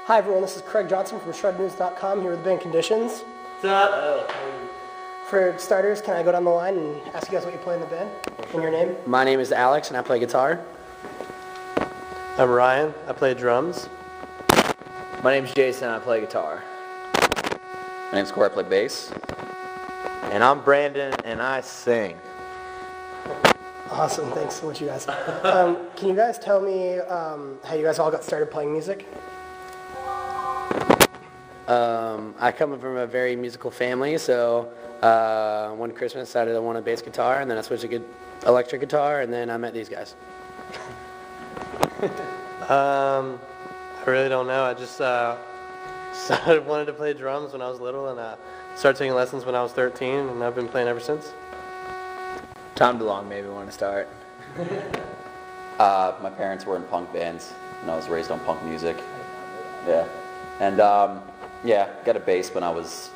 Hi everyone, this is Craig Johnson from ShredNews.com here with the band Conditions. For starters, can I go down the line and ask you guys what you play in the band and your name? My name is Alex and I play guitar. I'm Ryan, I play drums. My name's Jason, I play guitar. My name's Corey, I play bass. And I'm Brandon, and I sing. Awesome, thanks so much you guys. Can you guys tell me how you guys all got started playing music? I come from a very musical family, so one Christmas I decided I wanted a bass guitar, and then I switched to electric guitar, and then I met these guys. I really don't know. I just wanted to play drums when I was little, and started taking lessons when I was 13, and I've been playing ever since. Tom DeLong made me want to start. My parents were in punk bands, and I was raised on punk music. Yeah. And, got a bass when I was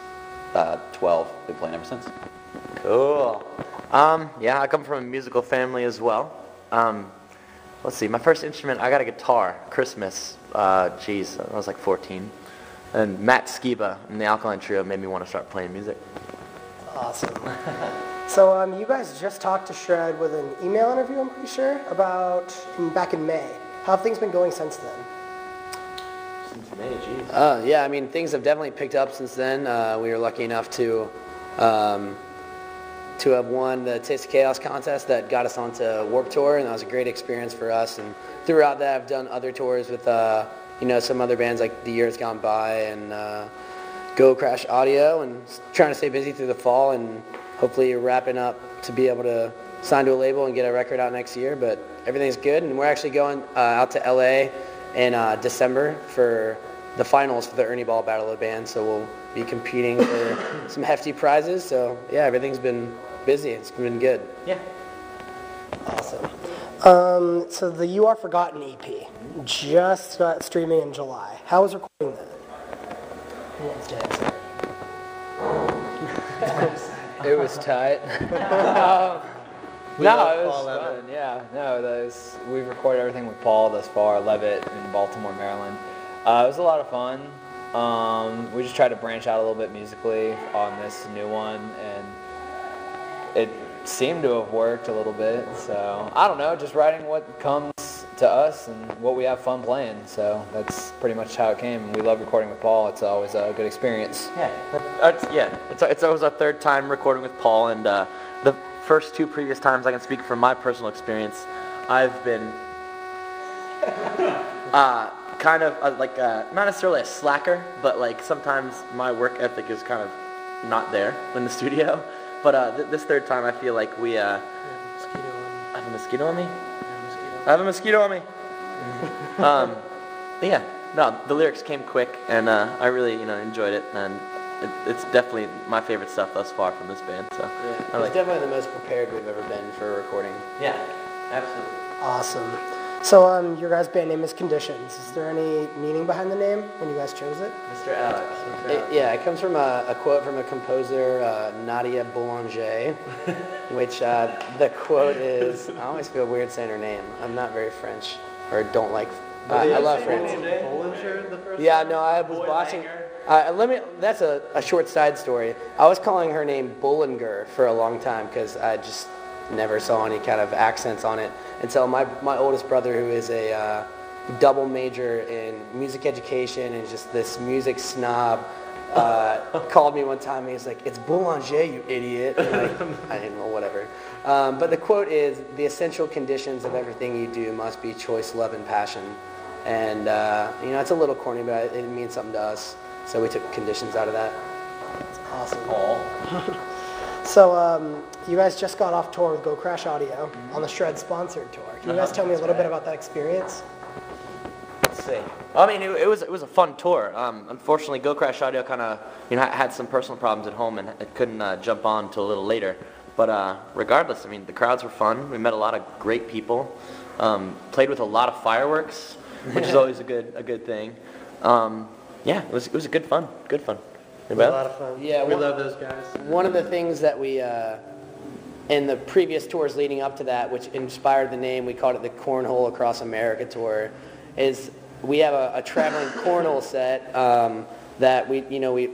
12. Been playing ever since. Cool. I come from a musical family as well. Let's see, my first instrument, I got a guitar, Christmas, I was like 14. And Matt Skiba and the Alkaline Trio made me want to start playing music. Awesome. So you guys just talked to Shred with an email interview, I'm pretty sure, back in May. How have things been going since then? Since May, geez. Things have definitely picked up since then. We were lucky enough to have won the Taste of Chaos contest that got us onto Warped Tour, and that was a great experience for us. And throughout that, I've done other tours with some other bands like The Years Gone By and Go Crash Audio, and trying to stay busy through the fall, and hopefully wrapping up to be able to sign to a label and get a record out next year. But everything's good, and we're actually going out to LA in December for the finals for the Ernie Ball Battle of Bands, so we'll be competing for some hefty prizes. So yeah, everything's been busy. It's been good. Yeah. Awesome. So the You Are Forgotten EP just got streaming in July. How was recording that? Who wants to answer? It was tight. It was fun. Yeah, we've recorded everything with Paul thus far, Levitt in Baltimore, Maryland. It was a lot of fun. We just tried to branch out a little bit musically on this new one, and it seemed to have worked a little bit. So I don't know, just writing what comes to us and what we have fun playing. So that's pretty much how it came. We love recording with Paul. It's always a good experience. It's always our third time recording with Paul, and the first two previous times, I can speak from my personal experience, I've been kind of not necessarily a slacker, but like sometimes my work ethic is kind of not there in the studio. But this third time, I feel like we I have a mosquito on me. I have a mosquito on me. The lyrics came quick, and I really enjoyed it, and it's definitely my favorite stuff thus far from this band. So Yeah, it's definitely the most prepared we've ever been for a recording. Yeah, absolutely. Awesome. So your guys' band name is Conditions. Is there any meaning behind the name when you guys chose it? Mr. Alex. It comes from a quote from a composer, Nadia Boulanger, which the quote is, I always feel weird saying her name. I'm not very French, or don't like, I love French. Yeah, no, I was watching, that's a short side story. I was calling her name Bollinger for a long time because I just never saw any kind of accents on it until my oldest brother, who is a double major in music education and just this music snob, called me one time and he's like, "It's Boulanger, you idiot." And I didn't know, whatever. But the quote is, "The essential conditions of everything you do must be choice, love, and passion." And it's a little corny, but it means something to us. So we took conditions out of that. That's awesome. So you guys just got off tour with Go Crash Audio on the Shred sponsored tour. Can you guys tell me a little bit about that experience? Let's see. I mean, it was a fun tour. Unfortunately, Go Crash Audio kind of had some personal problems at home and it couldn't jump on until a little later. But regardless, I mean, the crowds were fun. We met a lot of great people. Played with a lot of fireworks, which is always a good thing. It was a good fun. It was a lot of fun. Yeah, we love those guys. One of the things that we, in the previous tours leading up to that, which inspired the name, we called it the Cornhole Across America tour, is we have a traveling cornhole set that we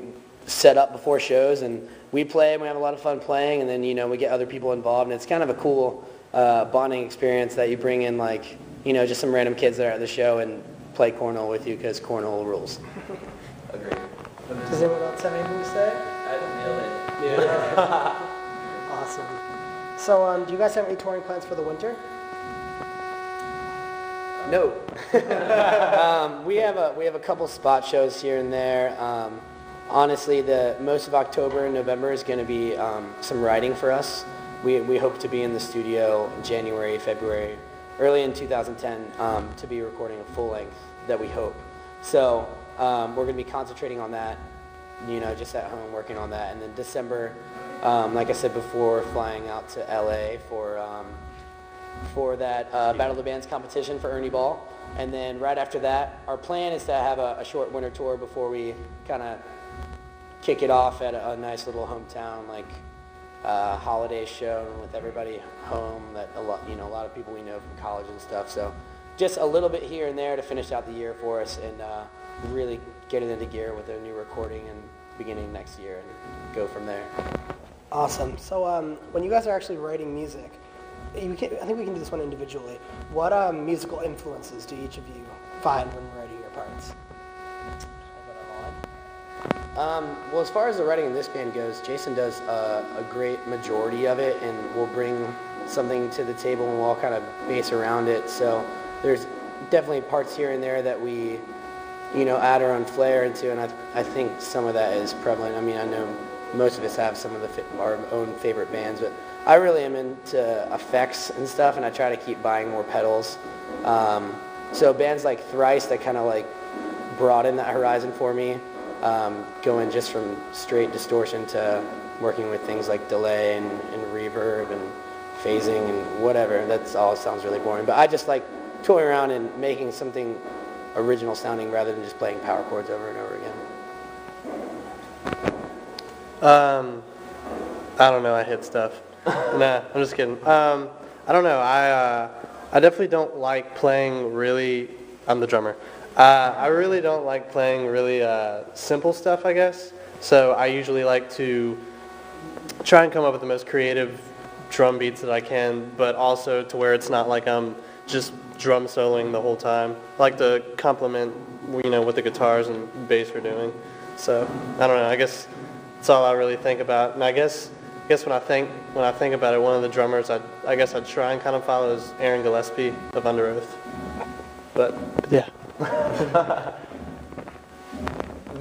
set up before shows, and we play and we have a lot of fun playing, and then we get other people involved, and it's kind of a cool bonding experience that you bring in just some random kids that are at the show and play cornhole with you because cornhole rules. Agreed. Does anyone else have anything to say? I nailed it. Yeah. Awesome. So, do you guys have any touring plans for the winter? No. We have a couple spot shows here and there. Honestly, the most of October and November is going to be some writing for us. We hope to be in the studio in January, February, early in 2010 to be recording a full length that we hope. So we're going to be concentrating on that, just at home working on that. And then December, like I said before, flying out to LA for that Battle of the Bands competition for Ernie Ball. And then right after that, our plan is to have a short winter tour before we kind of kick it off at a nice little hometown holiday show with everybody home that a lot of people we know from college and stuff. So just a little bit here and there to finish out the year for us and really get it into gear with a new recording and beginning next year and go from there. Awesome. So when you guys are actually writing music, I think we can do this one individually. What musical influences do each of you find when writing your parts? Well, as far as the writing in this band goes, Jason does a great majority of it, and we'll bring something to the table and we'll all kind of base around it. So there's definitely parts here and there that we, add our own flair into, and I think some of that is prevalent. I mean, I know most of us have some of our own favorite bands, but I really am into effects and stuff, and I try to keep buying more pedals. So bands like Thrice that kind of broaden that horizon for me. Going just from straight distortion to working with things like delay and reverb and phasing and whatever. That's all sounds really boring. But I just like toying around and making something original sounding rather than just playing power chords over and over again. I don't know, I hit stuff. Nah, I'm just kidding. I don't know, I definitely don't like playing I'm the drummer. I really don't like playing really simple stuff, I guess. So I usually like to try and come up with the most creative drum beats that I can, but also to where it's not like I'm just drum soloing the whole time. I like to complement, what the guitars and bass are doing. So I don't know. I guess that's all I really think about. And I guess when I think about it, one of the drummers I guess I'd try and kind of follow is Aaron Gillespie of Under Oath. But yeah.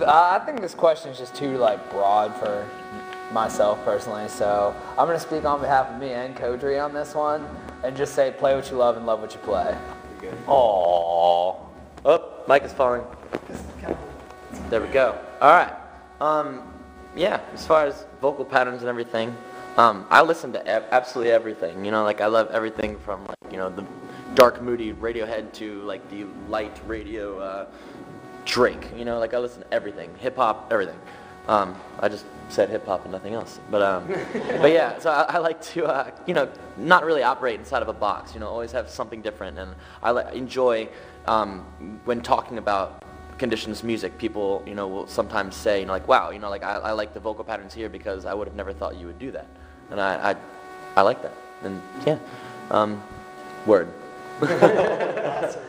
I think this question is just too broad for myself personally, so I'm going to speak on behalf of me and Kodri on this one and just say play what you love and love what you play. Aww. Oh, mic is falling. There we go. All right. Yeah, as far as vocal patterns and everything, I listen to absolutely everything. I love everything from the dark, moody Radiohead to the light radio Drake. I listen to everything, hip hop, everything. I just said hip hop and nothing else. But yeah, so I like to not really operate inside of a box. Always have something different, and I enjoy when talking about Conditions music. People will sometimes say wow, I like the vocal patterns here because I would have never thought you would do that, and I like that. And yeah, word. Awesome.